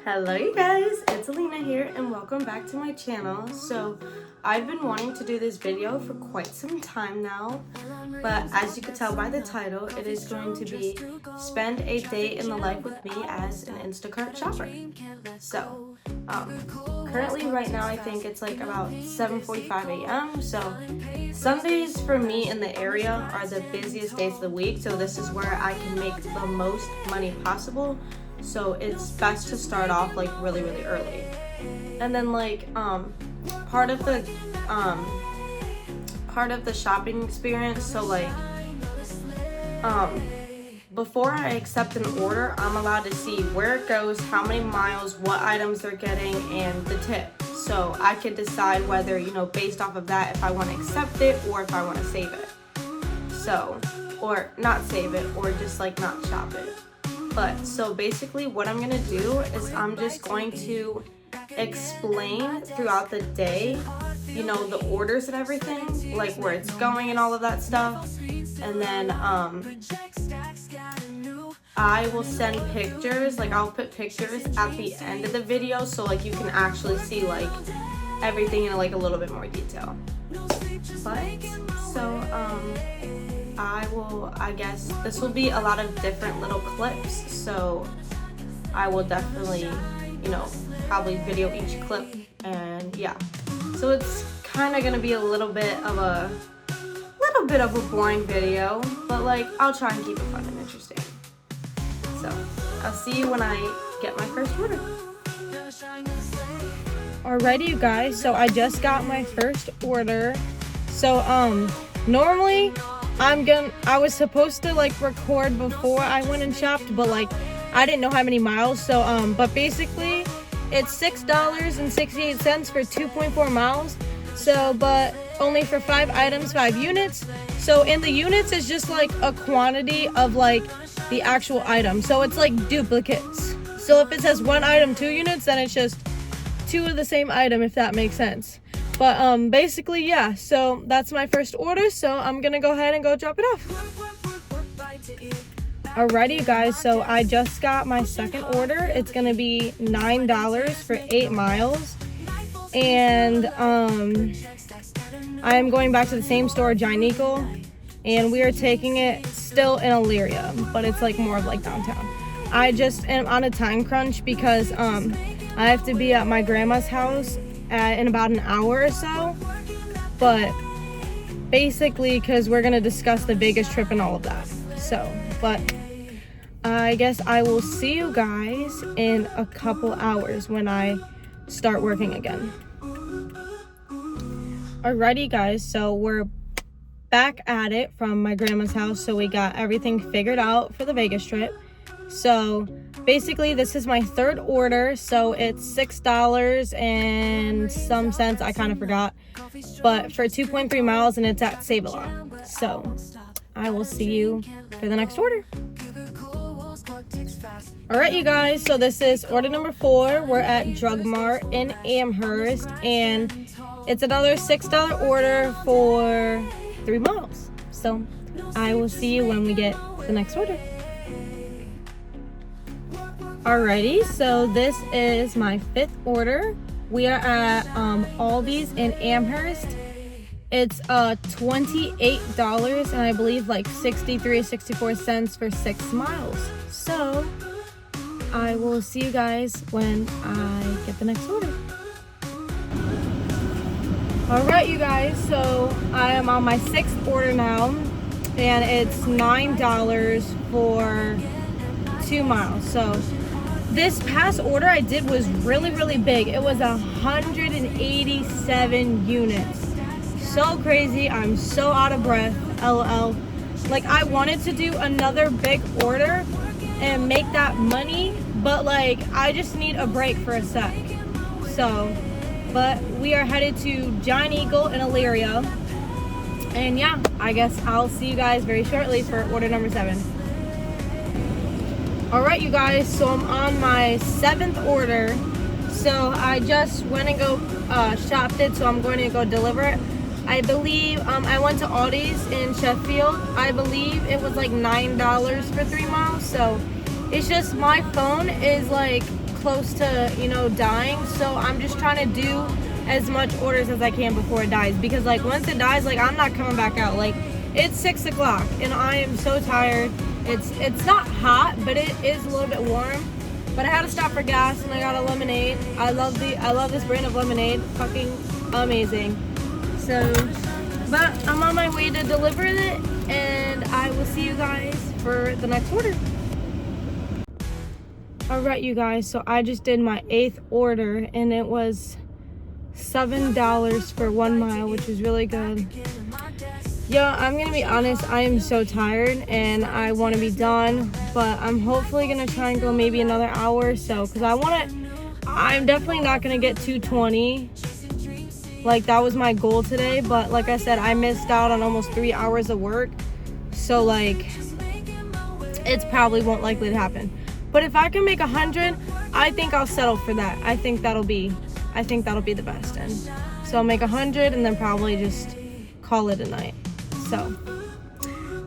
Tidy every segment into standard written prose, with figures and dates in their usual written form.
Hello you guys, it's Alina here and welcome back to my channel. So I've been wanting to do this video for quite some time now, but as you can tell by the title, it is going to be spend a day in the life with me as an Instacart shopper. So currently right now I think it's like about 7:45 a.m. So Sundays for me in the area are the busiest days of the week, so this is where I can make the most money possible. So it's best to start off like really early. And then like part of the shopping experience, so like before I accept an order, I'm allowed to see where it goes, how many miles, what items they're getting, and the tip. So I can decide whether, based off of that, if I want to accept it or if I want to save it. So, or not save it, or just like not shop it. But so basically what I'm gonna do is I'm just going to explain throughout the day, the orders and everything, like where it's going and all of that stuff. And then I will send pictures, like I'll put pictures at the end of the video so like you can actually see like everything in like a little bit more detail. But so I guess this will be a lot of different little clips, so I will definitely, probably video each clip, and yeah. So it's kind of gonna be a little bit of a boring video, but like I'll try and keep it fun and interesting. So I'll see you when I get my first order. Alrighty, you guys. So I just got my first order. So normally I was supposed to like record before I went and shopped, but like I didn't know how many miles. So but basically it's $6.68 for 2.4 miles. So but only for 5 items, 5 units. So in the units is just like a quantity of like the actual item. So it's like duplicates. So if it says 1 item 2 units, then it's just 2 of the same item, if that makes sense. But basically, yeah, so that's my first order, so I'm gonna go ahead and go drop it off. Alrighty, you guys, so I just got my second order. It's gonna be $9 for 8 miles. And I am going back to the same store, Giant Eagle, and we are taking it still in Elyria, but it's like more of like downtown. I just am on a time crunch because I have to be at my grandma's house in about an hour or so, but basically because we're gonna discuss the Vegas trip and all of that. So, but I guess I will see you guys in a couple hours when I start working again. Alrighty, guys, so we're back at it from my grandma's house. So we got everything figured out for the Vegas trip. So basically this is my third order, so it's $6 and some cents, I kind of forgot, but for 2.3 miles, and it's at Save-A-Lot. So I will see you for the next order. Alright, you guys, so this is order number 4. We're at Drug Mart in Amherst, and it's another $6 order for 3 miles. So I will see you when we get the next order. Alrighty, so this is my 5th order. We are at Aldi's in Amherst. It's $28 and I believe like 64 cents for 6 miles. So I will see you guys when I get the next order. Alright, you guys, so I am on my 6th order now, and it's $9 for 2 miles. So this past order I did was really big. It was 187 units. So crazy. I'm so out of breath. LOL. Like, I wanted to do another big order and make that money, but like I just need a break for a sec. So, but we are headed to Giant Eagle in Elyria. And yeah, I guess I'll see you guys very shortly for order number 7. Alright, you guys, so I'm on my 7th order. So I just went and shopped it, so I'm going to go deliver it. I believe I went to Aldi's in Sheffield. I believe it was like $9 for 3 miles. So it's just my phone is like close to, you know, dying. So I'm just trying to do as much orders as I can before it dies, because like once it dies, like I'm not coming back out. Like it's 6 o'clock and I am so tired. It's not hot, but it is a little bit warm. But I had to stop for gas and I got a lemonade. I love this brand of lemonade. Fucking amazing. So, but I'm on my way to deliver it, and I will see you guys for the next order. Alright, you guys, so I just did my 8th order and it was $7 for 1 mile, which is really good. Yeah, I'm gonna be honest, I am so tired and I want to be done, but I'm hopefully gonna try and go maybe another hour or so, because I'm definitely not gonna get 220. Like that was my goal today, but like I said, I missed out on almost 3 hours of work, so like it's probably won't likely to happen. But if I can make 100, I think I'll settle for that. I think that'll be the best. And so I'll make 100 and then probably just call it a night. So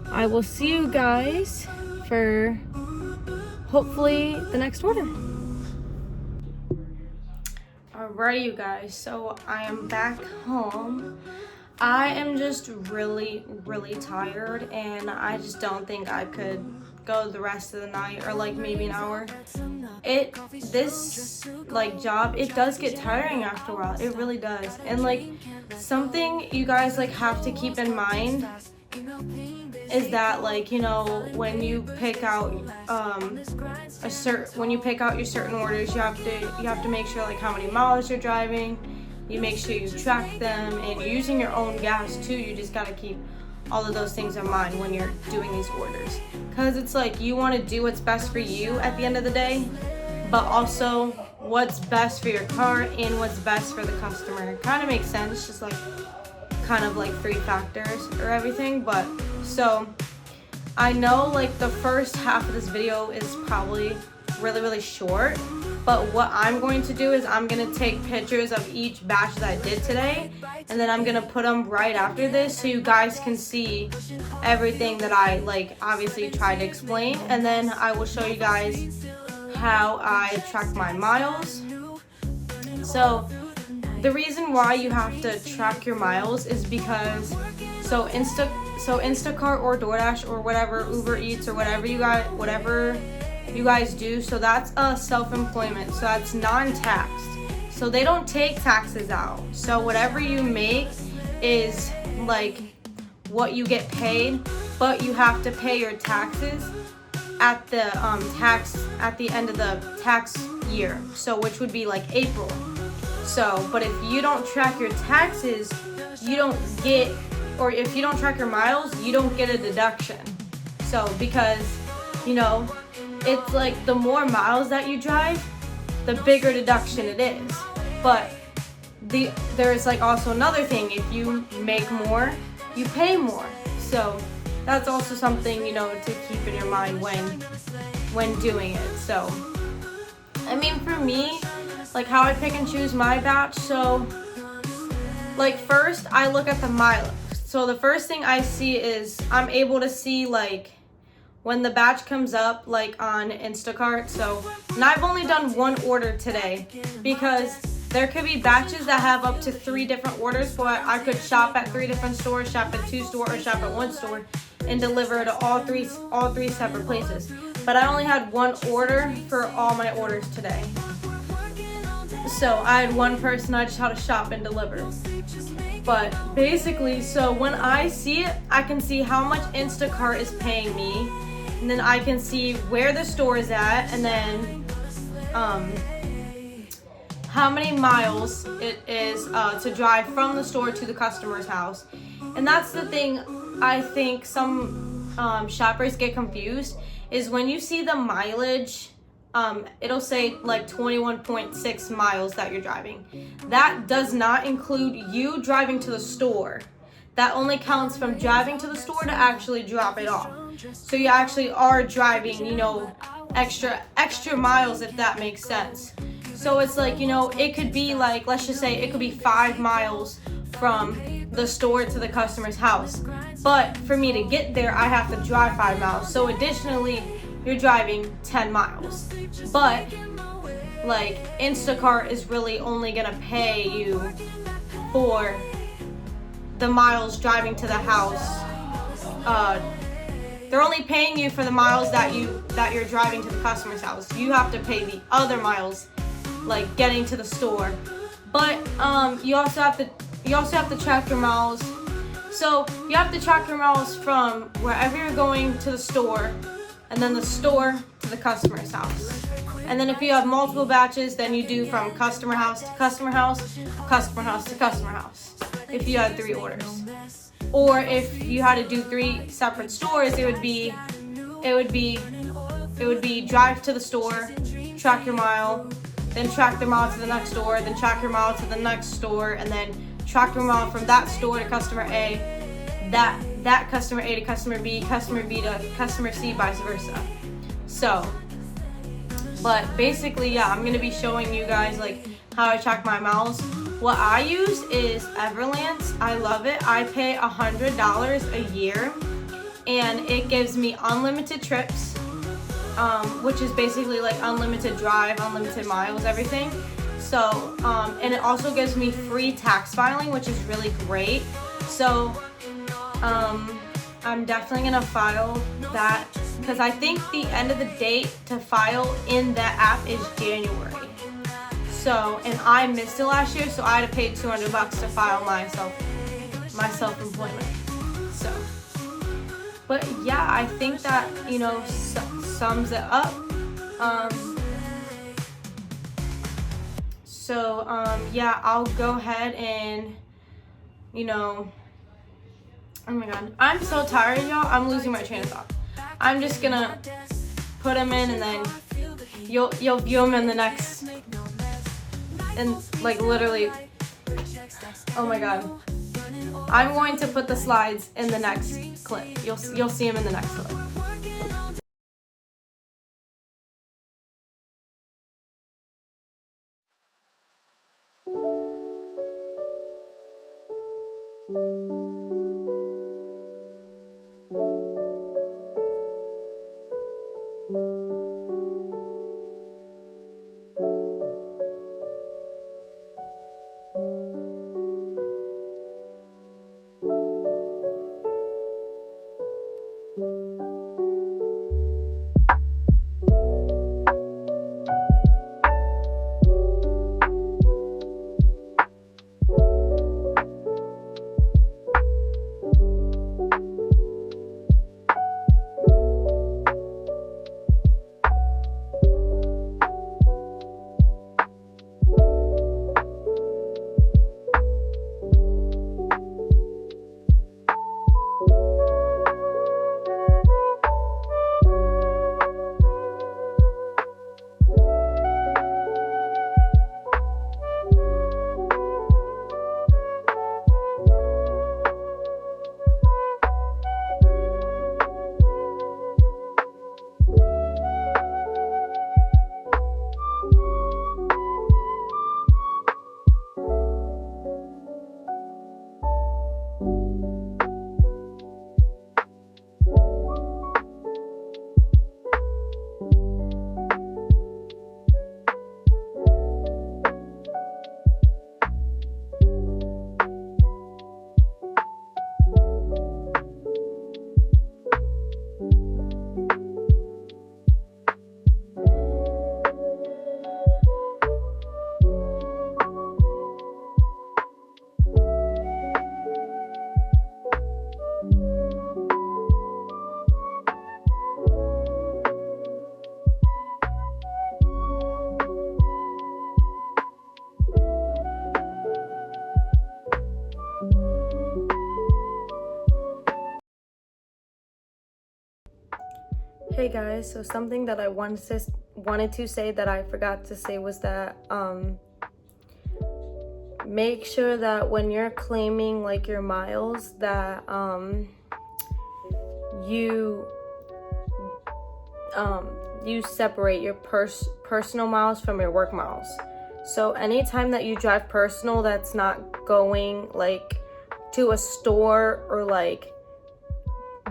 I will see you guys for hopefully the next order. Alright, you guys, so I am back home. I am just really, really tired, and I just don't think I could go the rest of the night, or like maybe an hour. This like job, it does get tiring after a while. It really does. And like something you guys like have to keep in mind is that, like, you know, when you pick out your certain orders, you have to make sure like how many miles you're driving. You make sure you track them, and you're using your own gas too. You just gotta keep all of those things in mind when you're doing these orders, because it's like you want to do what's best for you at the end of the day, but also what's best for your car and what's best for the customer. It kind of makes sense, just like kind of like 3 factors or everything. But so I know like the first half of this video is probably really, really short, but what I'm going to do is I'm going to take pictures of each batch that I did today, and then I'm going to put them right after this so you guys can see everything that I like obviously tried to explain. And then I will show you guys how I track my miles. So the reason why you have to track your miles is because Instacart or DoorDash or whatever, Uber Eats or whatever you guys do, so that's a self-employment, so that's non-taxed, so they don't take taxes out. So whatever you make is like what you get paid, but you have to pay your taxes at the at the end of the tax year, so which would be like April. So but if you don't track your taxes, you don't get, or if you don't track your miles, you don't get a deduction. So because, you know, it's like the more miles that you drive, the bigger deduction it is. But there's like also another thing, if you make more, you pay more. So that's also something, you know, to keep in your mind when doing it. So I mean, for me, like how I pick and choose my batch, so like first I look at the mileage. So the first thing I see is I'm able to see like when the batch comes up like on Instacart. So, and I've only done 1 order today because there could be batches that have up to 3 different orders, but I could shop at 3 different stores, shop at 2 stores, or shop at 1 store and deliver to all three separate places. But I only had 1 order for all my orders today. So I had 1 person, I just had to shop and deliver. But basically, so when I see it, I can see how much Instacart is paying me, and then I can see where the store is at, and then how many miles it is to drive from the store to the customer's house. And that's the thing I think some shoppers get confused, is when you see the mileage, it'll say like 21.6 miles that you're driving. That does not include you driving to the store. That only counts from driving to the store to actually drop it off. So you actually are driving, you know, extra miles, if that makes sense. So it's like, you know, it could be like, let's just say it could be 5 miles from the store to the customer's house. But for me to get there, I have to drive 5 miles. So additionally, you're driving 10 miles. But like Instacart is really only gonna pay you for the miles driving to the house. They're only paying you for the miles that you're driving to the customer's house. You have to pay the other miles, like getting to the store. But you also have to track your miles. So you have to track your miles from wherever you're going to the store, and then the store to the customer's house. And then if you have multiple batches, then you do from customer house to customer house, customer house to customer house, if you had 3 orders. Or if you had to do 3 separate stores, it would be drive to the store, track your mile, then track the mile to the next store, then track your mile to the next store, and then track your mile from that store to customer A, that customer A to customer B to customer C, vice versa. So, but basically, yeah, I'm gonna be showing you guys like how I track my miles. What I use is Everlance. I love it. I pay $100 a year, and it gives me unlimited trips, which is basically like unlimited drive, unlimited miles, everything. So, and it also gives me free tax filing, which is really great. So, I'm definitely gonna file that, because I think the end of the date to file in that app is January. So, and I missed it last year, so I had to pay $200 to file my self-employment. So, but yeah, I think that, you know, sums it up. Yeah, I'll go ahead and, you know, oh my god, I'm so tired, y'all. I'm losing my train of thought. I'm just gonna put them in, and then you'll view them in the next, and like literally, oh my god, I'm going to put the slides in the next clip. You'll see them in the next clip. Hey guys, so something that I wanted to say that I forgot to say was that make sure that when you're claiming like your miles that you separate your personal miles from your work miles. So anytime that you drive personal that's not going like to a store, or like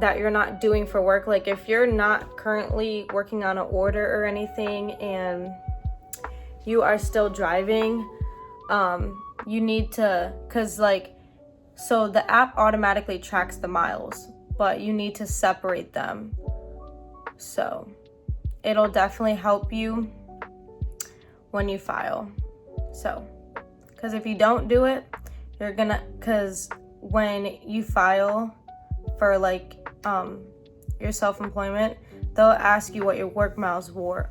that you're not doing for work, like if you're not currently working on an order or anything, and you are still driving, you need to, because like, so the app automatically tracks the miles, but you need to separate them. So it'll definitely help you when you file. So, because if you don't do it, because when you file for like your self-employment, they'll ask you what your work miles were,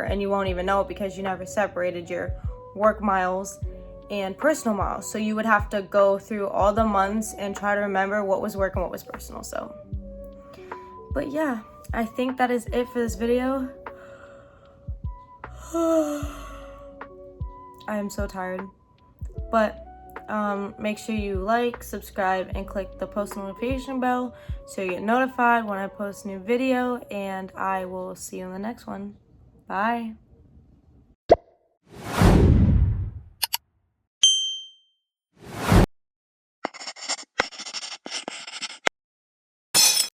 and you won't even know it because you never separated your work miles and personal miles. So you would have to go through all the months and try to remember what was work and what was personal. So, but yeah, I think that is it for this video. I am so tired, but make sure you like, subscribe, and click the post notification bell so you get notified when I post a new video, and I will see you in the next one. Bye.